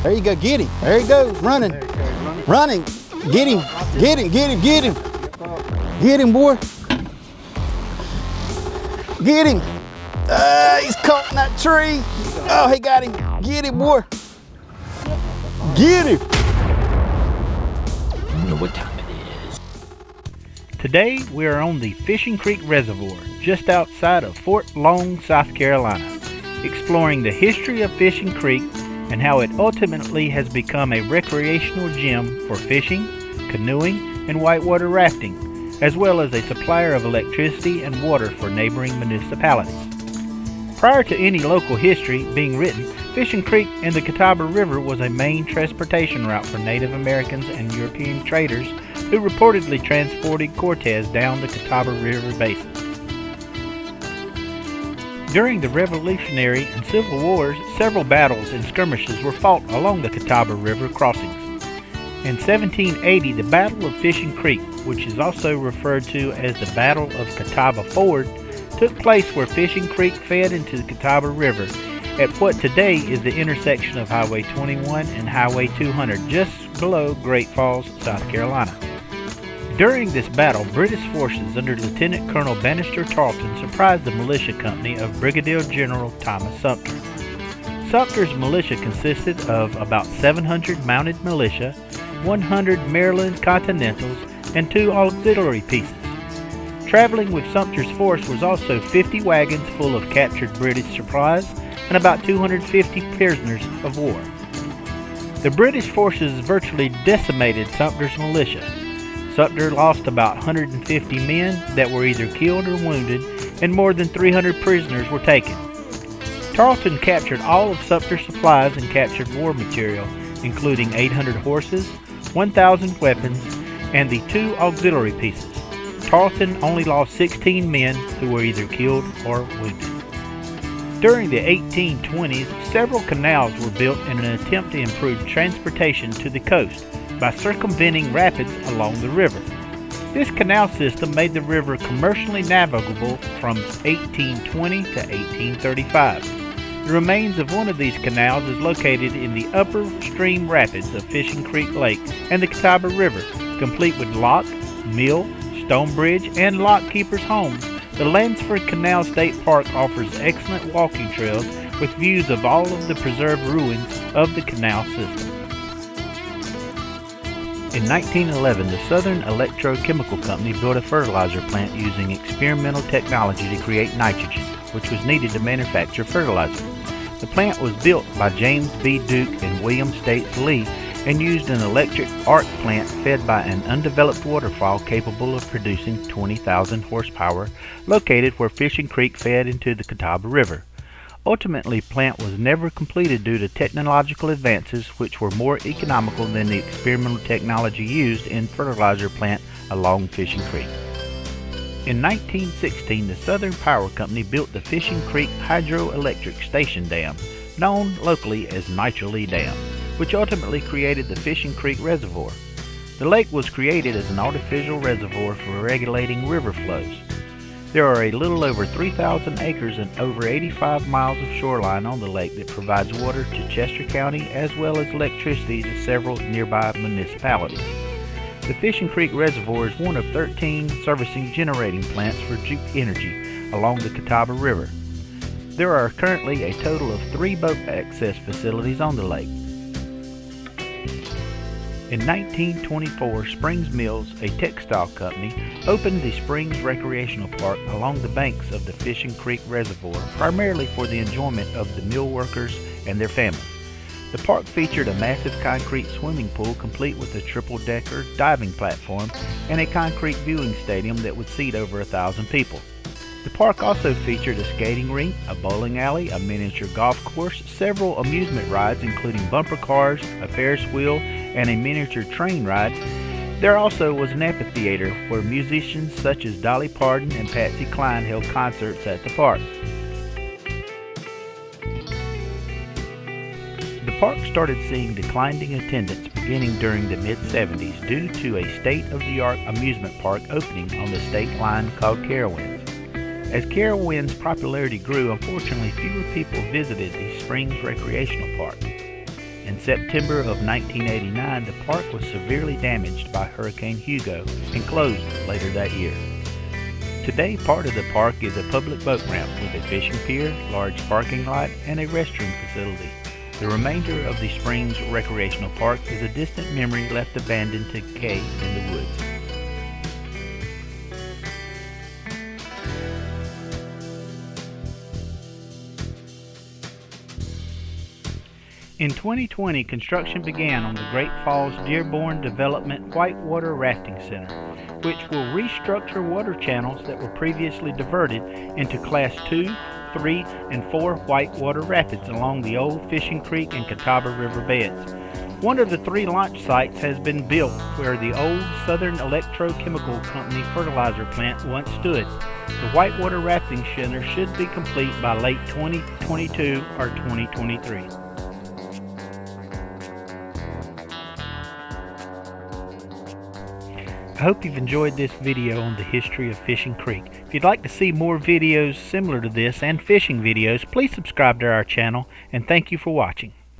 There you go, get him. There he goes, running. Running. Get him, get him, get him, get him. Get him, boy. Get him. He's caught in that tree. Oh, he got him. Get him, boy. Get him. You know what time it is. Today we are on the Fishing Creek Reservoir, just outside of Fort Long, South Carolina, exploring the history of Fishing Creek and how it ultimately has become a recreational gym for fishing, canoeing, and whitewater rafting, as well as a supplier of electricity and water for neighboring municipalities. Prior to any local history being written, Fishing Creek and the Catawba River was a main transportation route for Native Americans and European traders who reportedly transported Cortez down the Catawba River basin. During the Revolutionary and Civil Wars, several battles and skirmishes were fought along the Catawba River crossings. In 1780, the Battle of Fishing Creek, which is also referred to as the Battle of Catawba Ford, took place where Fishing Creek fed into the Catawba River at what today is the intersection of Highway 21 and Highway 200, just below Great Falls, South Carolina. During this battle, British forces under Lieutenant Colonel Bannister Tarleton surprised the militia company of Brigadier General Thomas Sumter. Sumter's militia consisted of about 700 mounted militia, 100 Maryland Continentals, and 2 auxiliary pieces. Traveling with Sumter's force was also 50 wagons full of captured British supplies and about 250 prisoners of war. The British forces virtually decimated Sumter's militia. Sumter lost about 150 men that were either killed or wounded, and more than 300 prisoners were taken. Tarleton captured all of Sumter's supplies and captured war material, including 800 horses, 1,000 weapons, and the 2 auxiliary pieces. Tarleton only lost 16 men who were either killed or wounded. During the 1820s, several canals were built in an attempt to improve transportation to the coast by circumventing rapids along the river. This canal system made the river commercially navigable from 1820 to 1835. The remains of one of these canals is located in the upper stream rapids of Fishing Creek Lake and the Catawba River, complete with lock, mill, stone bridge, and lock keepers' homes. The Lansford Canal State Park offers excellent walking trails with views of all of the preserved ruins of the canal system. In 1911, the Southern Electrochemical Company built a fertilizer plant using experimental technology to create nitrogen, which was needed to manufacture fertilizer. The plant was built by James B. Duke and William States Lee and used an electric arc plant fed by an undeveloped waterfall capable of producing 20,000 horsepower, located where Fishing Creek fed into the Catawba River. Ultimately, the plant was never completed due to technological advances which were more economical than the experimental technology used in fertilizer plant along Fishing Creek. In 1916, the Southern Power Company built the Fishing Creek Hydroelectric Station Dam, known locally as Nitro Lee Dam, which ultimately created the Fishing Creek Reservoir. The lake was created as an artificial reservoir for regulating river flows. There are a little over 3,000 acres and over 85 miles of shoreline on the lake that provides water to Chester County as well as electricity to several nearby municipalities. The Fishing Creek Reservoir is one of 13 servicing generating plants for Duke Energy along the Catawba River. There are currently a total of 3 boat access facilities on the lake. In 1924, Springs Mills, a textile company, opened the Springs Recreational Park along the banks of the Fishing Creek Reservoir, primarily for the enjoyment of the mill workers and their families. The park featured a massive concrete swimming pool complete with a triple-decker diving platform and a concrete viewing stadium that would seat over 1,000 people. The park also featured a skating rink, a bowling alley, a miniature golf course, several amusement rides including bumper cars, a Ferris wheel, and a miniature train ride. There also was an amphitheater where musicians such as Dolly Parton and Patsy Cline held concerts at the park. The park started seeing declining attendance beginning during the mid-70s due to a state-of-the-art amusement park opening on the state line called Carowinds. As Carowinds' popularity grew, unfortunately fewer people visited the Springs Recreational Park. In September of 1989, the park was severely damaged by Hurricane Hugo and closed later that year. Today, part of the park is a public boat ramp with a fishing pier, large parking lot, and a restroom facility. The remainder of the Springs Recreational Park is a distant memory left abandoned to decay in the woods. In 2020, construction began on the Great Falls Dearborn Development Whitewater Rafting Center, which will restructure water channels that were previously diverted into Class 2, 3, and 4 whitewater rapids along the old Fishing Creek and Catawba River beds. One of the 3 launch sites has been built where the old Southern Electrochemical Company Fertilizer Plant once stood. The Whitewater Rafting Center should be complete by late 2022 or 2023. I hope you've enjoyed this video on the history of Fishing Creek. If you'd like to see more videos similar to this and fishing videos, please subscribe to our channel, and thank you for watching.